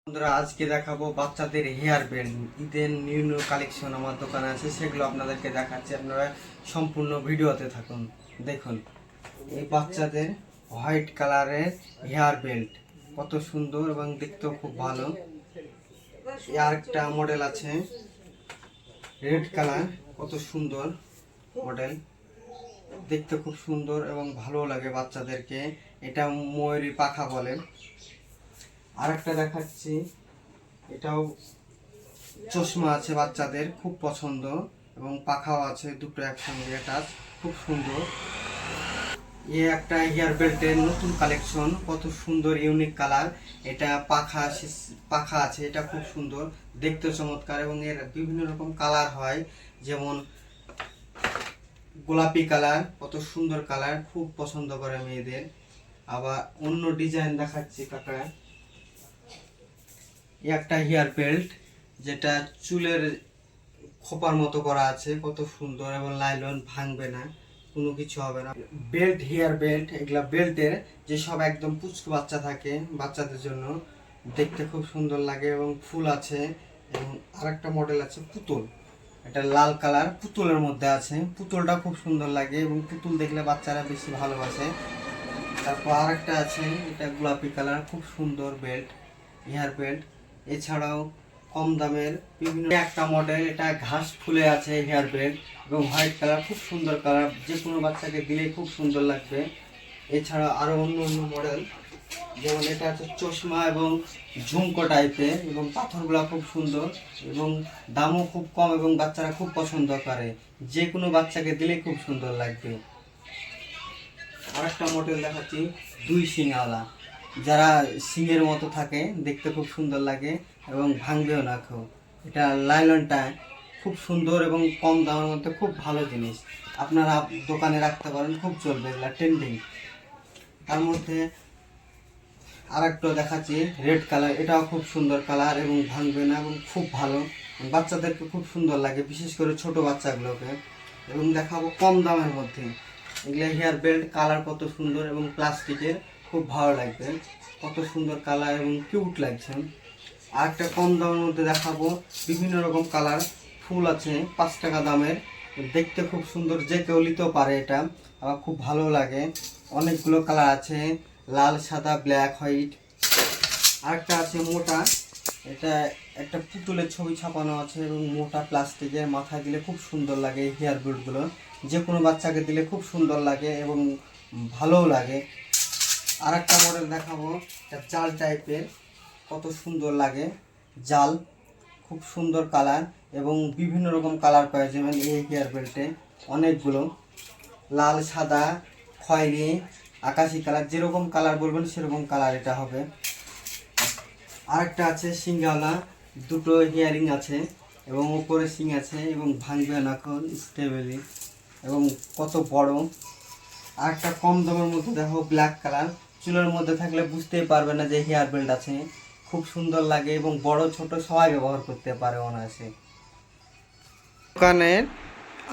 বন্ধুরা আজকে দেখাবো বাচ্চাদের হেয়ার ব্যান্ড। ঈদের নিউ নিউ কালেকশন আমার দোকানে আছে, সেগুলো আপনাদেরকে দেখাচ্ছি। আপনারা সম্পূর্ণ ভিডিওতে থাকুন। দেখুন এই বাচ্চাদের হোয়াইট কালারের হেয়ার বেল্ট, কত সুন্দর এবং দেখতেও খুব ভালো। আর একটা মডেল আছে রেড কালার, কত সুন্দর মডেল, দেখতে খুব সুন্দর এবং ভালো লাগে বাচ্চাদেরকে। এটা ময়ূরী পাখা বলে। আরেকটা দেখাচ্ছি, এটাও চশমা আছে বাচ্চাদের, খুব পছন্দ এবং পাখাও আছে, দুটো একসঙ্গে অ্যাটাচ, খুব সুন্দর। একটা হেয়ার বেল্টের নতুন কালেকশন, কত সুন্দর ইউনিক কালার। এটা পাখা আছে, এটা খুব সুন্দর দেখতে, চমৎকার। এবং এর বিভিন্ন রকম কালার হয়, যেমন গোলাপি কালার, কত সুন্দর কালার, খুব পছন্দ করে মেয়েদের। আবার অন্য ডিজাইন দেখাচ্ছি কাকা। একটা হেয়ার বেল্ট, যেটা চুলের খোপার মতো করা আছে, কত সুন্দর এবং লাইলন, ভাঙবে না, কোনো কিছু হবে না। বেল্ট, হেয়ার বেল্ট, এগুলা বেল্টের যেসব একদম পুচকু বাচ্চা থাকে, বাচ্চাদের জন্য দেখতে খুব সুন্দর লাগে। এবং ফুল আছে। এবং আরেকটা মডেল আছে পুতুল, এটা লাল কালার, পুতুলের মধ্যে আছে, পুতুলটা খুব সুন্দর লাগে এবং পুতুল দেখলে বাচ্চারা বেশি ভালোবাসে। তারপর আরেকটা আছে, এটা গোলাপি কালার, খুব সুন্দর বেল্ট, হেয়ার বেল্ট। এছাড়াও কম দামের বিভিন্ন একটা মডেল, এটা ঘাস ফুলে আছে হেয়ার বেল্ট এবং হোয়াইট কালার, খুব সুন্দর কালার, যে কোনো বাচ্চাকে দিলেই খুব সুন্দর লাগবে। এছাড়া আরও অন্য অন্য মডেল, যেমন এটা আছে চশমা এবং ঝুমকো টাইপের, এবং পাথরগুলো খুব সুন্দর এবং দামও খুব কম এবং বাচ্চারা খুব পছন্দ করে, যে কোনো বাচ্চাকে দিলেই খুব সুন্দর লাগবে। আরেকটা মডেল দেখাচ্ছি, দুই শিঙাওয়ালা, যারা শিঙের মতো থাকে, দেখতে খুব সুন্দর লাগে এবং ভাঙবেও না কেউ। এটা লাইলনটা খুব সুন্দর এবং কম দামের মধ্যে খুব ভালো জিনিস, আপনারা দোকানে রাখতে পারেন, খুব চলবে, এগুলা ট্রেন্ডিং। তার মধ্যে আরেকটা দেখাচ্ছি রেড কালার, এটাও খুব সুন্দর কালার এবং ভাঙবে না এবং খুব ভালো, বাচ্চাদেরকে খুব সুন্দর লাগে, বিশেষ করে ছোট বাচ্চাগুলোকে। এবং দেখাবো কম দামের মধ্যে, এগুলো হেয়ার বেল্ট, কালার কত সুন্দর এবং প্লাস্টিকের, খুব ভালো লাগবে, কত সুন্দর কালার এবং কিউট লাগছে। আর একটা কম দামের মধ্যে দেখাবো, বিভিন্ন রকম কালার, ফুল আছে, 5 টাকা দামের, দেখতে খুব সুন্দর, যে কেউ নিতেও পারে, এটা আবার খুব ভালো লাগে। অনেকগুলো কালার আছে, লাল, সাদা, ব্ল্যাক, হোয়াইট। আরেকটা আছে মোটা, এটা একটা পুতুলের ছবি ছাপানো আছে এবং মোটা প্লাস্টিকের, মাথায় দিলে খুব সুন্দর লাগে। এই হেয়ার বেল্টগুলো যে কোনো বাচ্চাকে দিলে খুব সুন্দর লাগে এবং ভালোও লাগে। আর একটা মডেল দেখাবো, এটা জাল টাইপের, কত সুন্দর লাগে, জাল, খুব সুন্দর কালার এবং বিভিন্ন রকম কালার পাওয়া, যেমন এই হেয়ার বেল্টে অনেকগুলো, লাল, সাদা, খয়েরি, আকাশি কালার, যেরকম কালার বলবেন সেরকম কালার এটা হবে। আরেকটা আছে সিঙ্গাওয়ালা, দুটো হিয়ারিং আছে এবং উপরে সিং আছে এবং ভাঙবে না এখন, স্টেবলি এবং কত বড়। আরেকটা কম দামের মধ্যে দেখো, ব্ল্যাক কালার, চুলের মধ্যে থাকলে বুঝতেই পারবে না যে হেয়ার বেল্ট আছে, খুব সুন্দর লাগে এবং বড় ছোট সবাই ব্যবহার করতে পারে অনায়াসে।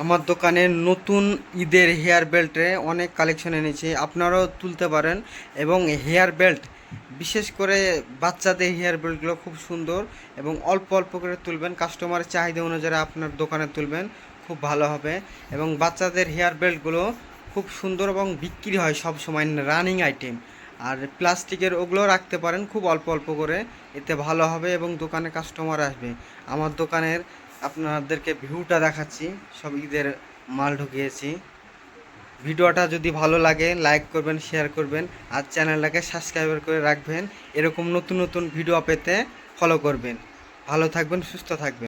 আমার দোকানে নতুন ঈদের হেয়ার বেল্টে অনেক কালেকশন এনেছি, আপনারাও তুলতে পারেন। এবং হেয়ার বেল্ট, বিশেষ করে বাচ্চাদের হেয়ার বেল্টগুলো খুব সুন্দর এবং অল্প অল্প করে তুলবেন, কাস্টমারের চাহিদা অনুযায়ী আপনার দোকানে তুলবেন, খুব ভালো হবে। এবং বাচ্চাদের হেয়ার বেল্টগুলো খুব সুন্দর এবং বিক্রি হয় সব সময়, রানিং আইটেম। আর প্লাস্টিকের ওগুলো রাখতে পারেন খুব অল্প অল্প করে, এতে ভালো হবে এবং দোকানে কাস্টমার আসবে। আমার দোকানের আপনাদেরকে ভিউটা দেখাচ্ছি, সব ঈদের মাল ঢুকিয়েছি। ভিডিওটা যদি ভালো লাগে লাইক করবেন, শেয়ার করবেন, আর চ্যানেলটাকে সাবস্ক্রাইব করে রাখবেন। এরকম নতুন নতুন ভিডিও পেতে ফলো করবেন। ভালো থাকবেন, সুস্থ থাকবেন।